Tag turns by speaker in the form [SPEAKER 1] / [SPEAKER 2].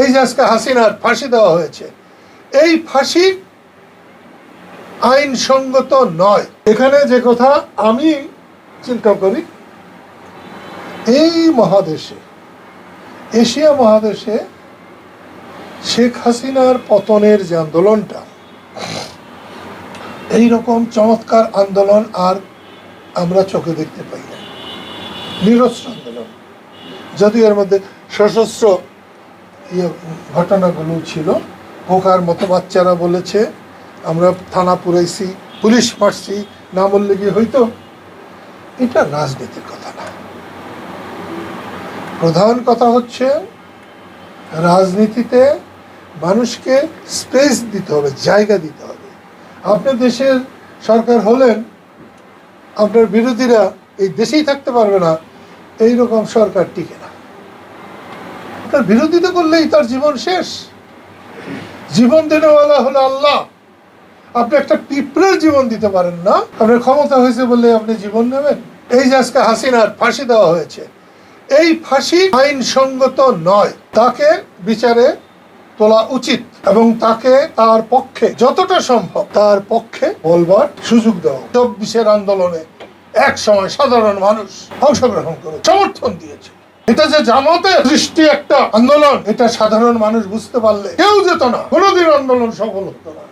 [SPEAKER 1] এই যে আজকে হাসিনার ফাঁসি দেওয়া হয়েছে, এই ফাঁসি আইনসঙ্গত নয়। এখানে যে কথা আমি চিন্তা করি, এই মহাদেশে, এশিয়া মহাদেশে শেখ হাসিনার পতনের যে আন্দোলনটা, এইরকম চমৎকার আন্দোলন আর আমরা চোখে দেখতে পাই না। নিরস্ত্র আন্দোলন, যদি এর মধ্যে সশস্ত্র ঘটনাগুলো ছিল। পোকার মতো বাচ্চারা বলেছে আমরা থানা পুরাইছি, পুলিশ মারছি, না বললে কি হইতো? এটা রাজনীতির কথা না। প্রধান কথা হচ্ছে রাজনীতিতে মানুষকে স্পেস দিতে হবে, জায়গা দিতে হবে। আপনার দেশের সরকার হলেন, আপনার বিরোধীরা এই দেশেই থাকতে পারবে না, এইরকম সরকার টিকে না। আপনার বিরোধিতা করলেই তার জীবন শেষ। জীবন দেনেওয়ালা হলো আল্লাহ। আপনি একটা পিঁপড়ের জীবন দিতে পারেন না, আপনার ক্ষমতা হয়েছে বলে আপনি জীবন নেবেন? এই যে আজকে হাসিনার ফাঁসি দেওয়া হয়েছে, এই ফাঁসি আইনসঙ্গত নয়। তাকে বিচারে তোলা উচিত এবং তাকে তার পক্ষে যতটা সম্ভব তার পক্ষে বলবার সুযোগ দেওয়া। 24-এর আন্দোলনে এক সময় সাধারণ মানুষ অংশগ্রহণ করে সমর্থন দিয়েছে। এটা যে জামাতের সৃষ্টি একটা আন্দোলন, এটা সাধারণ মানুষ বুঝতে পারলে কেউ যেত না, কোনোদিন আন্দোলন সফল হতো না।